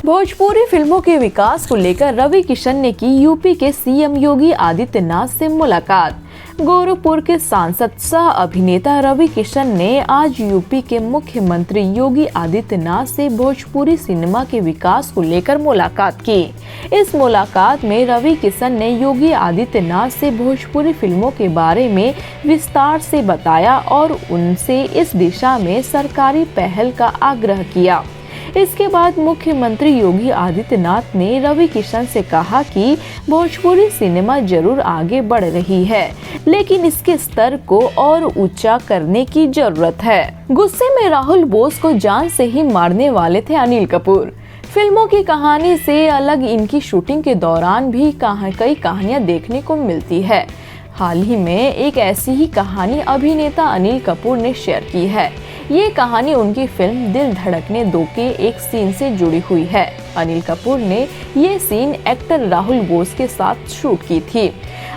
भोजपुरी फिल्मों के विकास को लेकर रवि किशन ने की यूपी के सीएम योगी आदित्यनाथ से मुलाकात। गोरखपुर के सांसद सह अभिनेता रवि किशन ने आज यूपी के मुख्यमंत्री योगी आदित्यनाथ से भोजपुरी सिनेमा के विकास को लेकर मुलाकात की। इस मुलाकात में रवि किशन ने योगी आदित्यनाथ से भोजपुरी फिल्मों के बारे में विस्तार से बताया और उनसे इस दिशा में सरकारी पहल का आग्रह किया। इसके बाद मुख्यमंत्री योगी आदित्यनाथ ने रवि किशन से कहा कि भोजपुरी सिनेमा जरूर आगे बढ़ रही है, लेकिन इसके स्तर को और ऊंचा करने की जरूरत है। गुस्से में राहुल बोस को जान से ही मारने वाले थे अनिल कपूर। फिल्मों की कहानी से अलग इनकी शूटिंग के दौरान भी कई कहानियां देखने को मिलती है। हाल ही में एक ऐसी ही कहानी अभिनेता अनिल कपूर ने शेयर की है। ये कहानी उनकी फिल्म दिल धड़कने दो के एक सीन से जुड़ी हुई है। अनिल कपूर ने ये सीन एक्टर राहुल बोस के साथ शूट की थी।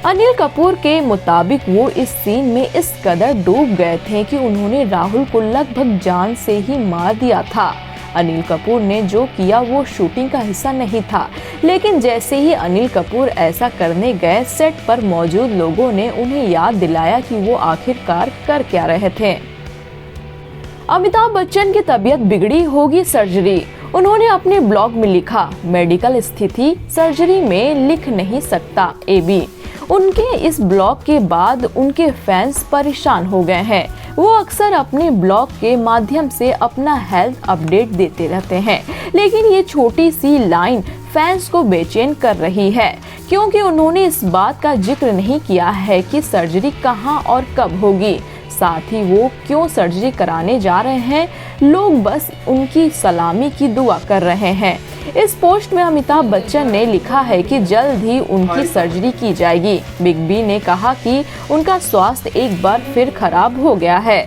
अनिल कपूर के मुताबिक वो इस सीन में इस कदर डूब गए थे कि उन्होंने राहुल को लगभग जान से ही मार दिया था। अनिल कपूर ने जो किया वो शूटिंग का हिस्सा नहीं था, लेकिन जैसे ही अनिल कपूर ऐसा करने गए, सेट पर मौजूद लोगों ने उन्हें याद दिलाया कि वो आखिरकार कर क्या रहे थे। अमिताभ बच्चन की तबीयत बिगड़ी, होगी सर्जरी। उन्होंने अपने ब्लॉग में लिखा, मेडिकल स्थिति सर्जरी में लिख नहीं सकता AB। उनके इस ब्लॉग के बाद उनके फैंस परेशान हो गए हैं। वो अक्सर अपने ब्लॉग के माध्यम से अपना हेल्थ अपडेट देते रहते हैं, लेकिन ये छोटी सी लाइन फैंस को बेचैन कर रही है, क्योंकि उन्होंने इस बात का जिक्र नहीं किया है कि सर्जरी कहां और कब होगी, साथ ही वो क्यों सर्जरी कराने जा रहे हैं। लोग बस उनकी सलामी की दुआ कर रहे हैं। इस पोस्ट में अमिताभ बच्चन ने लिखा है कि जल्द ही उनकी सर्जरी की जाएगी। बिग बी ने कहा कि उनका स्वास्थ्य एक बार फिर खराब हो गया है।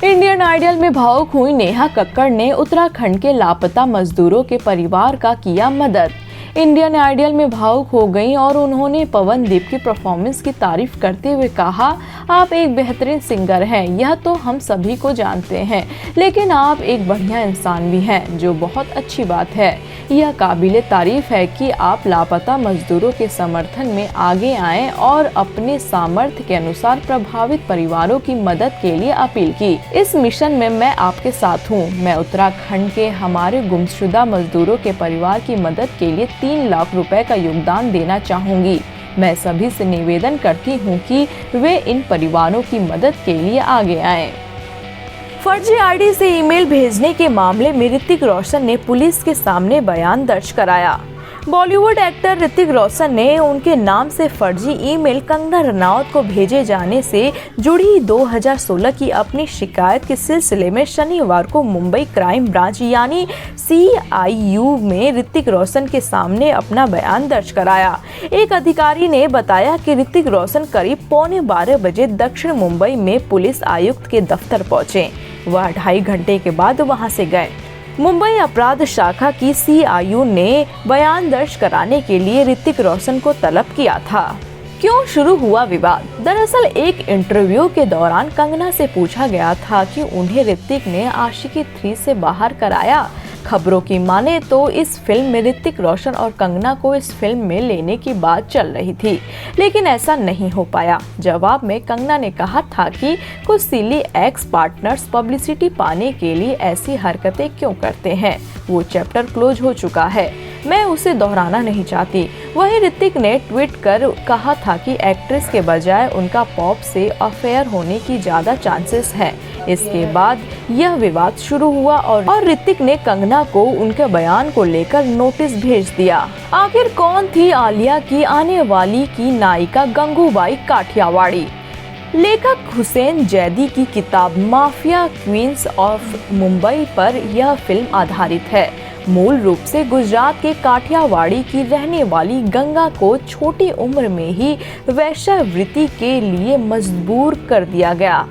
इंडियन आइडल में भावुक हुई नेहा कक्कड़ ने उत्तराखंड के लापता मजदूरों के परिवार का किया मदद। इंडियन आइडल में भावुक हो गईं और उन्होंने पवनदीप की परफॉर्मेंस की तारीफ करते हुए कहा, आप एक बेहतरीन सिंगर हैं, यह तो हम सभी को जानते हैं, लेकिन आप एक बढ़िया इंसान भी हैं, जो बहुत अच्छी बात है। यह काबिले तारीफ है कि आप लापता मजदूरों के समर्थन में आगे आएं और अपने सामर्थ्य के अनुसार प्रभावित परिवारों की मदद के लिए अपील की। इस मिशन में मैं आपके साथ हूँ। मैं उत्तराखंड के हमारे गुमशुदा मजदूरों के परिवार की मदद के लिए 3 लाख रुपए का योगदान देना चाहूंगी। मैं सभी से निवेदन करती हूं कि वे इन परिवारों की मदद के लिए आगे आएं। फर्जी आईडी से ईमेल भेजने के मामले में ऋतिक रोशन ने पुलिस के सामने बयान दर्ज कराया। बॉलीवुड एक्टर ऋतिक रोशन ने उनके नाम से फर्जी ईमेल कंगना रनौत को भेजे जाने से जुड़ी 2016 की अपनी शिकायत के सिलसिले में शनिवार को मुंबई क्राइम ब्रांच यानी CIU में ऋतिक रोशन के सामने अपना बयान दर्ज कराया। एक अधिकारी ने बताया कि ऋतिक रोशन करीब 11:15 बजे दक्षिण मुंबई में पुलिस आयुक्त के दफ्तर पहुंचे। वह 2.5 घंटे के बाद वहां से गए। मुंबई अपराध शाखा की CIU ने बयान दर्ज कराने के लिए ऋतिक रोशन को तलब किया था। क्यों शुरू हुआ विवाद? दरअसल एक इंटरव्यू के दौरान कंगना से पूछा गया था कि उन्हें ऋतिक ने आशिकी 3 से बाहर कराया। खबरों की माने तो इस फिल्म में ऋतिक रोशन और कंगना को इस फिल्म में लेने की बात चल रही थी, लेकिन ऐसा नहीं हो पाया। जवाब में कंगना ने कहा था कि कुछ सिली एक्स पार्टनर्स पब्लिसिटी पाने के लिए ऐसी हरकतें क्यों करते हैं, वो चैप्टर क्लोज हो चुका है, मैं उसे दोहराना नहीं चाहती। वहीं ऋतिक ने ट्वीट कर कहा था कि एक्ट्रेस के बजाय उनका पॉप से अफेयर होने की ज्यादा चांसेस है। इसके बाद यह विवाद शुरू हुआ और ऋतिक ने कंगना को उनके बयान को लेकर नोटिस भेज दिया। आखिर कौन थी आलिया की आने वाली की नायिका गंगूबाई काठियावाड़ी? लेखक हुसैन जैदी की किताब माफिया क्वींस ऑफ मुंबई पर यह फिल्म आधारित है। मूल रूप से गुजरात के काठियावाड़ी की रहने वाली गंगा को छोटी उम्र में ही वेश्यावृत्ति के लिए मजबूर कर दिया गया।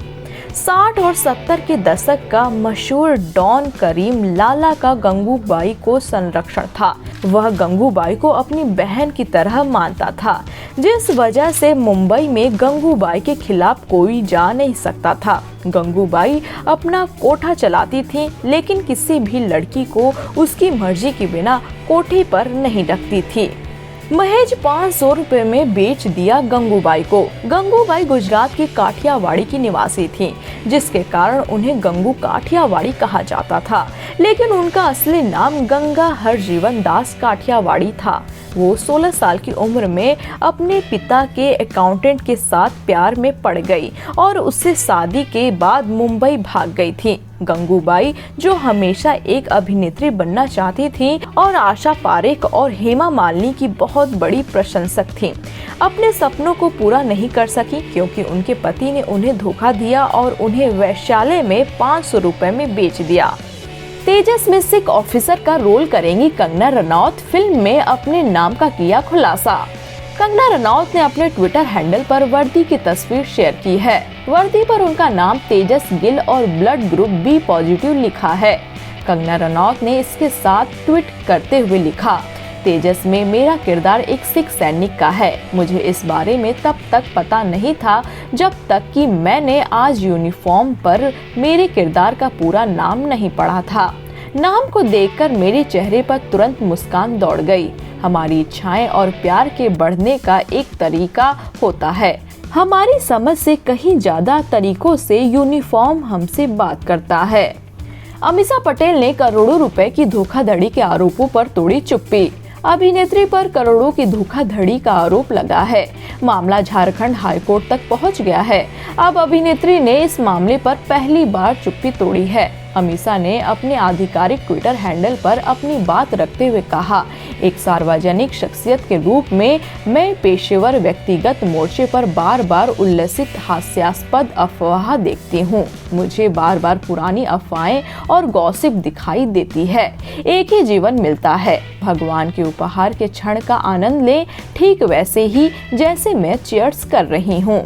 60 और 70 के दशक का मशहूर डॉन करीम लाला का गंगूबाई को संरक्षण था। वह गंगूबाई को अपनी बहन की तरह मानता था, जिस वजह से मुंबई में गंगूबाई के खिलाफ कोई जा नहीं सकता था। गंगूबाई अपना कोठा चलाती थी, लेकिन किसी भी लड़की को उसकी मर्जी के बिना कोठे पर नहीं रखती थी। महज 500 रुपए में बेच दिया गंगूबाई को। गंगूबाई गुजरात की काठियावाड़ी की निवासी थी, जिसके कारण उन्हें गंगू काठियावाड़ी कहा जाता था, लेकिन उनका असली नाम गंगा हरजीवन दास काठियावाड़ी था। वो 16 साल की उम्र में अपने पिता के अकाउंटेंट के साथ प्यार में पड़ गई और उससे शादी के बाद मुंबई भाग गई थी। गंगूबाई, जो हमेशा एक अभिनेत्री बनना चाहती थी और आशा पारेख और हेमा मालिनी की बहुत बड़ी प्रशंसक थी, अपने सपनों को पूरा नहीं कर सकी क्योंकि उनके पति ने उन्हें धोखा दिया और उन्हें वैश्यालय में 500 रुपए में बेच दिया। तेजस में सिख ऑफिसर का रोल करेंगी कंगना रनौत। फिल्म में अपने नाम का किया खुलासा। कंगना रनौत ने अपने ट्विटर हैंडल पर वर्दी की तस्वीर शेयर की है। वर्दी पर उनका नाम तेजस गिल और ब्लड ग्रुप बी पॉजिटिव लिखा है। कंगना रनौत ने इसके साथ ट्वीट करते हुए लिखा, तेजस में मेरा किरदार एक सिख सैनिक का है। मुझे इस बारे में तब तक पता नहीं था जब तक कि मैंने आज यूनिफॉर्म पर मेरे किरदार का पूरा नाम नहीं पढ़ा था। नाम को देखकर मेरे चेहरे पर तुरंत मुस्कान दौड़ गई। हमारी इच्छाएं और प्यार के बढ़ने का एक तरीका होता है। हमारी समझ से कहीं ज्यादा तरीकों से यूनिफॉर्म हमसे बात करता है। अमीषा पटेल ने करोड़ों रुपए की धोखाधड़ी के आरोपों पर तोड़ी चुप्पी। अभिनेत्री पर करोड़ों की धोखाधड़ी का आरोप लगा है। मामला झारखंड हाईकोर्ट तक पहुंच गया है। अब अभिनेत्री ने इस मामले पर पहली बार चुप्पी तोड़ी है। अमीषा ने अपने आधिकारिक ट्विटर हैंडल पर अपनी बात रखते हुए कहा, एक सार्वजनिक शख्सियत के रूप में मैं पेशेवर व्यक्तिगत मोर्चे पर बार बार उल्लसित हास्यास्पद अफवाह देखती हूँ। मुझे बार बार पुरानी अफवाहें और गॉसिप दिखाई देती है। एक ही जीवन मिलता है, भगवान के उपहार के क्षण का आनंद लें, ठीक वैसे ही जैसे मैं चीयर्स कर रही हूँ।